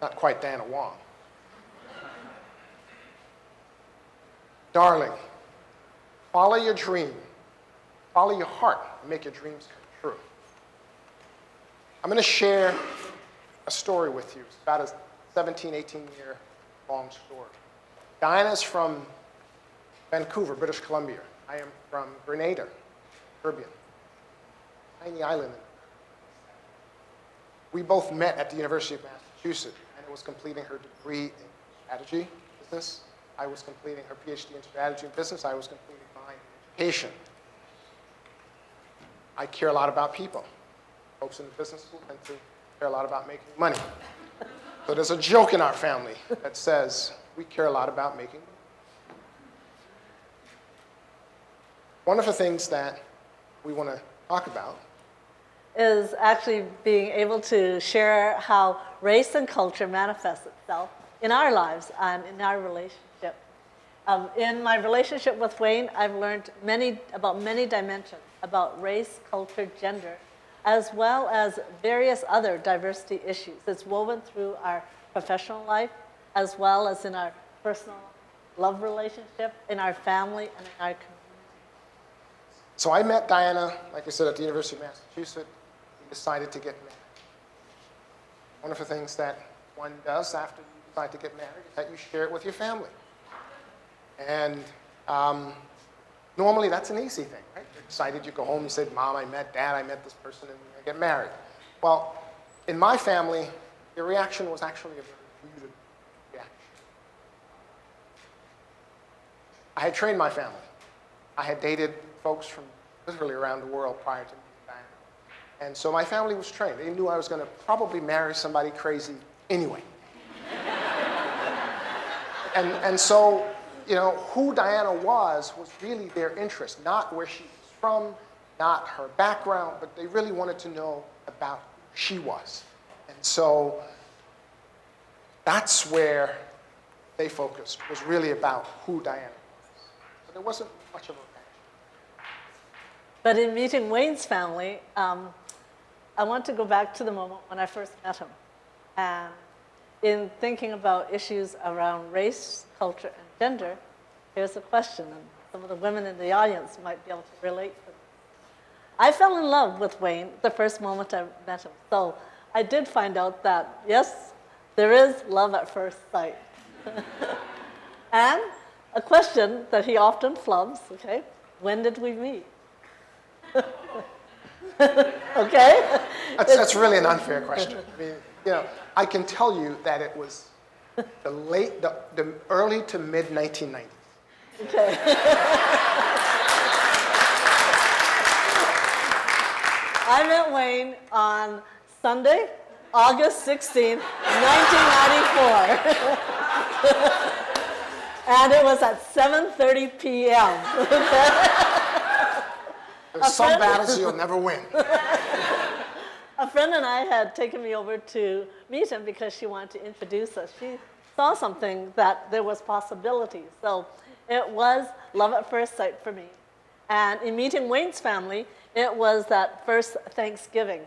Not quite Diana Wong. Darling, follow your dream. Follow your heart and make your dreams come true. I'm going to share a story with you. It's about a 17, 18-year long story. Diana's from Vancouver, British Columbia. I am from Grenada, Caribbean, tiny island. We both met at the University of Massachusetts. Anna was completing her degree in strategy business. I was completing her PhD in strategy and business. I was completing mine in education. I care a lot about people. Folks in the business school tend to care a lot about making money. So there's a joke in our family that says we care a lot about making money. One of the things that we want to talk about is actually being able to share how race and culture manifests itself in our lives and in our relationship. In my relationship with Wayne, I've learned about many dimensions about race, culture, gender, as well as various other diversity issues. It's woven through our professional life, as well as in our personal love relationship, in our family, and in our community. So I met Diana, like I said, at the University of Massachusetts. We decided to get married. One of the things that one does after you decide to get married is that you share it with your family. And normally that's an easy thing, right? You're excited, you go home, you say, Mom, I met Dad, I met this person, and we're going to get married. Well, in my family, the reaction was actually a very muted reaction. I had trained my family. I had dated folks from literally around the world prior to meeting Diana. And so my family was trained. They knew I was going to probably marry somebody crazy anyway. and so, you know, who Diana was really their interest, not where she was from, not her background, but they really wanted to know about who she was. And so that's where they focused, was really about who Diana was. So there wasn't much of a passion. But in meeting Wayne's family, I want to go back to the moment when I first met him. And in thinking about issues around race, culture, and gender, here's a question, and some of the women in the audience might be able to relate to this. I fell in love with Wayne the first moment I met him. So I did find out that, yes, there is love at first sight. And a question that he often flubs, okay, when did we meet? Okay? That's really an unfair question. I mean, you know, I can tell you that it was the early to mid 1990s. Okay. I met Wayne on Sunday, August 16, 1994. And it was at 7:30 p.m. There's some battles you'll never win. A friend and I had taken me over to meet him because she wanted to introduce us. She saw something that there was possibility. So it was love at first sight for me. And in meeting Wayne's family, it was that first Thanksgiving.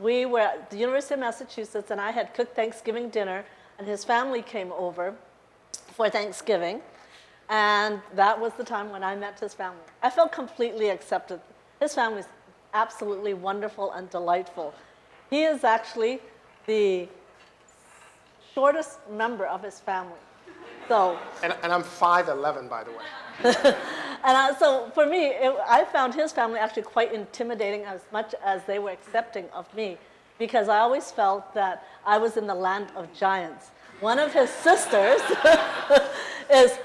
We were at the University of Massachusetts, and I had cooked Thanksgiving dinner, and his family came over for Thanksgiving. And that was the time when I met his family. I felt completely accepted. His family is absolutely wonderful and delightful. He is actually the shortest member of his family. So, and I'm 5'11", by the way. So for me, I found his family actually quite intimidating as much as they were accepting of me, because I always felt that I was in the land of giants. One of his sisters is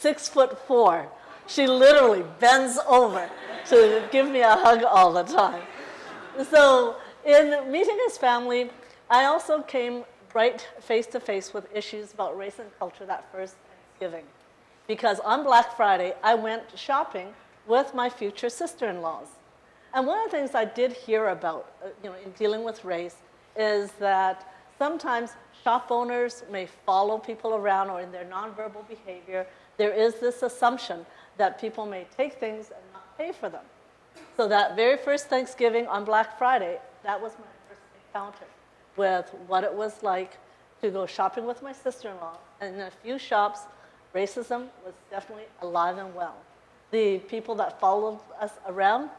6'4". She literally bends over to give me a hug all the time. So in meeting his family, I also came right face to face with issues about race and culture that first Thanksgiving. Because on Black Friday, I went shopping with my future sister-in-laws. And one of the things I did hear about in dealing with race is that sometimes shop owners may follow people around, or in their nonverbal behavior, there is this assumption that people may take things and not pay for them. So that very first Thanksgiving on Black Friday, that was my first encounter with what it was like to go shopping with my sister-in-law, and in a few shops, racism was definitely alive and well. The people that followed us around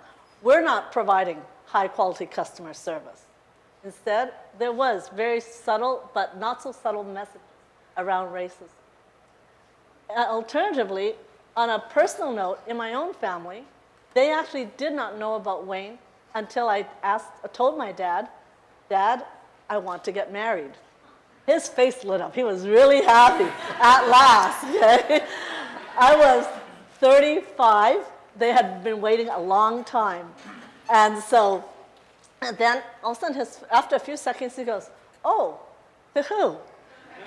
were not providing high-quality customer service. Instead, there was very subtle, but not so subtle messages around racism. Alternatively, on a personal note, in my own family, they actually did not know about Wayne until I told my dad, "Dad, I want to get married." His face lit up. He was really happy at last. Okay? I was 35. They had been waiting a long time. And then all of a sudden, after a few seconds, he goes, "Oh, to who?"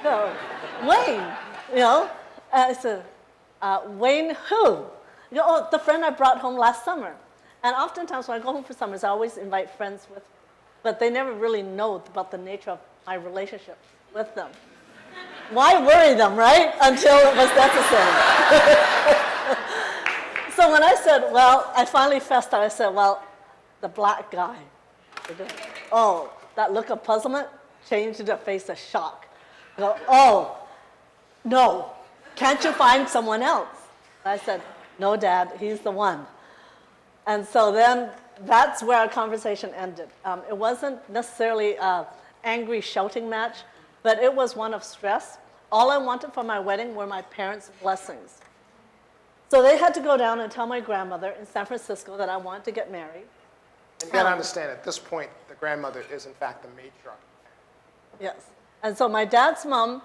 "To Wayne, you know." And I said, "Wayne who?" You know, "Oh, the friend I brought home last summer." And oftentimes when I go home for summers, I always invite friends with me. But they never really know about the nature of my relationship with them. Why worry them, right? Until it was necessary. So when I said, well, I finally fessed out. I said, "Well, the black guy." Oh, that look of puzzlement changed to a face of shock. I go, "Oh, no, can't you find someone else?" I said, "No, Dad, he's the one." And so then that's where our conversation ended. It wasn't necessarily an angry shouting match, but it was one of stress. All I wanted for my wedding were my parents' blessings. So they had to go down and tell my grandmother in San Francisco that I wanted to get married. And you got to understand, at this point, the grandmother is, in fact, the matriarch. Yes. And so my dad's mom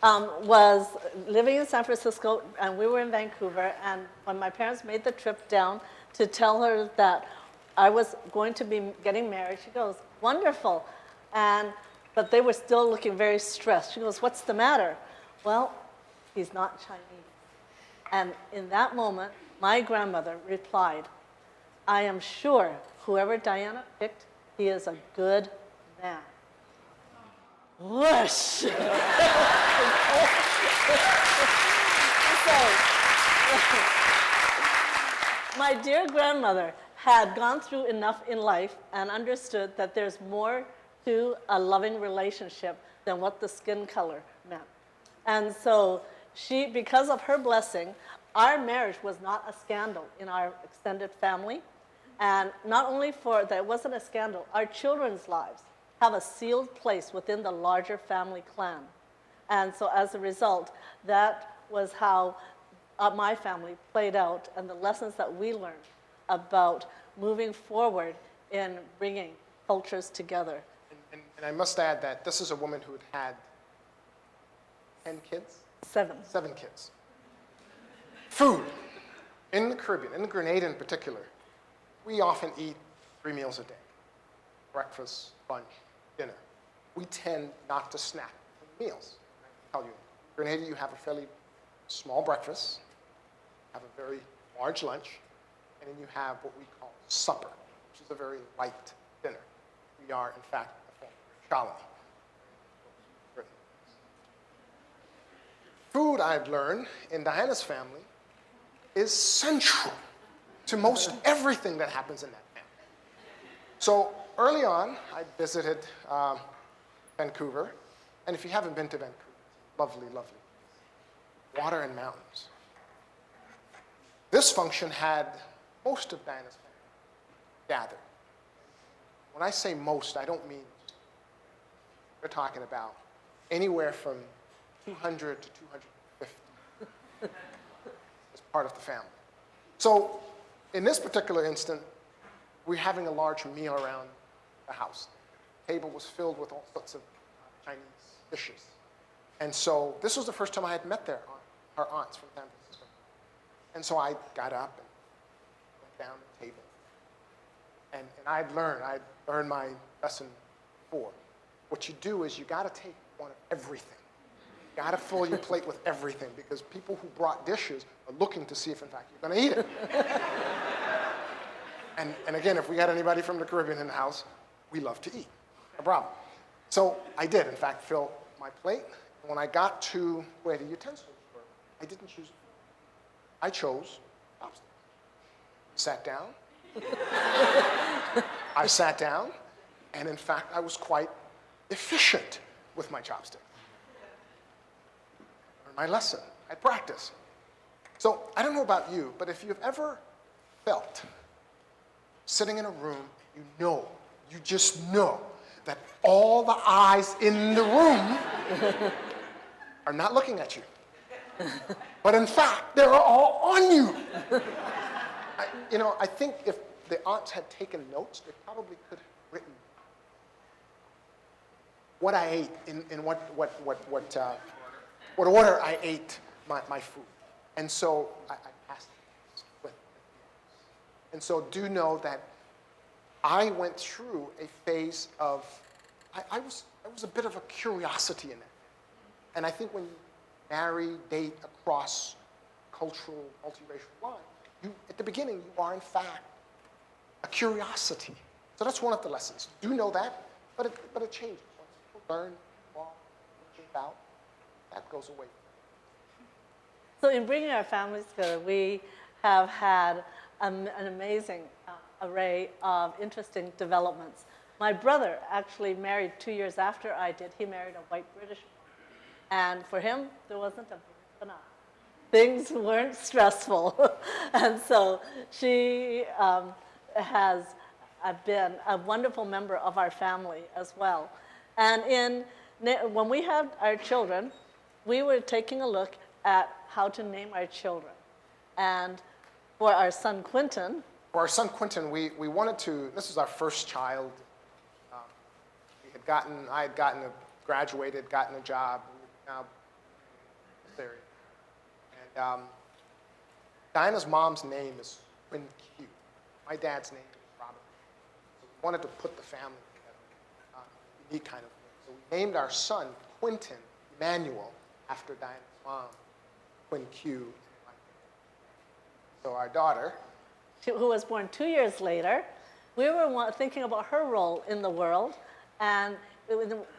was living in San Francisco, and we were in Vancouver. And when my parents made the trip down to tell her that I was going to be getting married, she goes, "Wonderful." But they were still looking very stressed. She goes, "What's the matter?" "Well, he's not Chinese." And in that moment, my grandmother replied, "I am sure whoever Diana picked, he is a good man." Whoosh! My dear grandmother had gone through enough in life and understood that there's more to a loving relationship than what the skin color meant. And so she, because of her blessing, our marriage was not a scandal in our extended family. And not only for that it wasn't a scandal, our children's lives have a sealed place within the larger family clan. And so as a result, that was how my family played out and the lessons that we learned about moving forward in bringing cultures together. And I must add that this is a woman who had had 10 kids? 7. 7 kids. Food. In the Caribbean, in Grenada in particular, we often eat 3 meals a day. Breakfast, lunch, dinner. We tend not to snack between meals. I tell you, in Grenada you have a fairly small breakfast, have a very large lunch, and then you have what we call supper, which is a very light dinner. We are, in fact, a form of colony. Food, I've learned, in Diana's family, is central to most everything that happens in that family. So early on, I visited Vancouver, and if you haven't been to Vancouver, lovely, lovely. Water and mountains. This function had most of Diana's family gathered. When I say most, I don't mean, we're talking about anywhere from 200 to 250 as part of the family. So in this particular instant, we're having a large meal around the house. The table was filled with all sorts of Chinese dishes. And so this was the first time I had met her aunts from San Francisco. And so I got up and went down the table. And I'd learned my lesson before. What you do is you got to take one of everything. You got to fill your plate with everything because people who brought dishes are looking to see if, in fact, you're going to eat it. And again, if we had anybody from the Caribbean in the house, we love to eat. No problem. So I did, in fact, fill my plate. And when I got to where the utensils were, I didn't choose. I chose chopsticks. Sat down. I sat down, and in fact, I was quite efficient with my chopstick. learn my lesson. I practice. So I don't know about you, but if you've ever felt sitting in a room, you just know that all the eyes in the room are not looking at you. But in fact, they're all on you. I think if the aunts had taken notes, they probably could have written what I ate in what order I ate my food. And so I passed it with. And so do know that I went through a phase of, I was a bit of a curiosity in that. And I think when you marry, date across cultural, multiracial lines, at the beginning, you are in fact a curiosity. So that's one of the lessons. Do know that, but it changes. Once people learn, walk, think out, that goes away. So in bringing our families together, we have had an amazing array of interesting developments. My brother actually married 2 years after I did. He married a white British woman. And for him, there wasn't a banana. Things weren't stressful. And so she has been a wonderful member of our family as well. And when we had our children, we were taking a look at how to name our children. And for our son Quentin, we wanted to, this is our first child. I had graduated, gotten a job, now in this area. And Diana's mom's name is Quinn Q. My dad's name is Robert. So we wanted to put the family together, unique kind of way. So we named our son Quentin Emmanuel after Diana's mom, Quinn Q. So our daughter, who was born 2 years later, we were thinking about her role in the world. And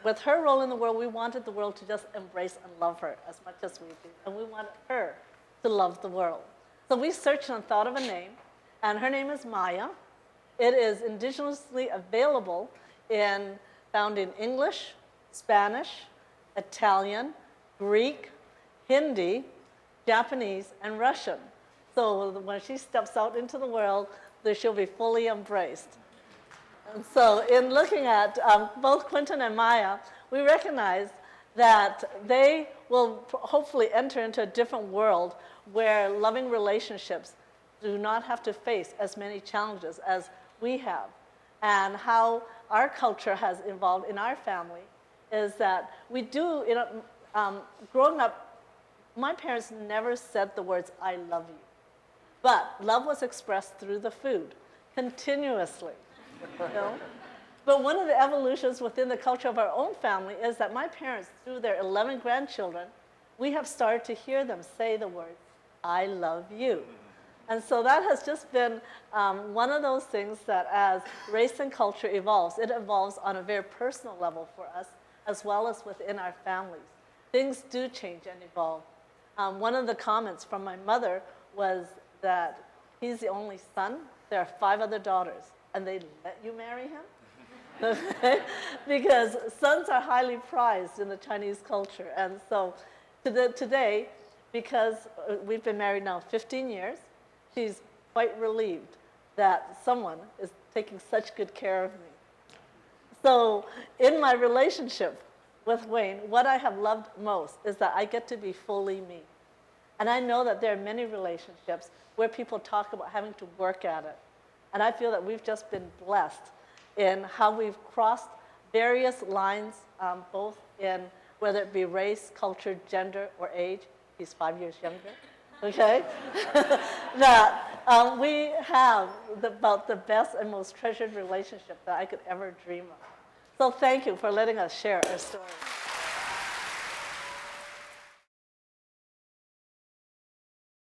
with her role in the world, we wanted the world to just embrace and love her as much as we do. And we wanted her to love the world. So we searched and thought of a name. And her name is Maya. It is indigenously available found in English, Spanish, Italian, Greek, Hindi, Japanese, and Russian. So when she steps out into the world, she'll be fully embraced. And so in looking at both Quentin and Maya, we recognize that they will hopefully enter into a different world where loving relationships do not have to face as many challenges as we have. And how our culture has evolved in our family is that we do, growing up, my parents never said the words, "I love you." But love was expressed through the food, continuously. But one of the evolutions within the culture of our own family is that my parents, through their 11 grandchildren, we have started to hear them say the words, "I love you." And so that has just been one of those things that as race and culture evolves, it evolves on a very personal level for us, as well as within our families. Things do change and evolve. One of the comments from my mother was that he's the only son. There are 5 other daughters, and they let you marry him? Because sons are highly prized in the Chinese culture. And so today, because we've been married now 15 years, she's quite relieved that someone is taking such good care of me. So in my relationship with Wayne, what I have loved most is that I get to be fully me. And I know that there are many relationships where people talk about having to work at it. And I feel that we've just been blessed in how we've crossed various lines, both in whether it be race, culture, gender, or age. He's 5 years younger, okay? That we have about the best and most treasured relationship that I could ever dream of. So thank you for letting us share our story.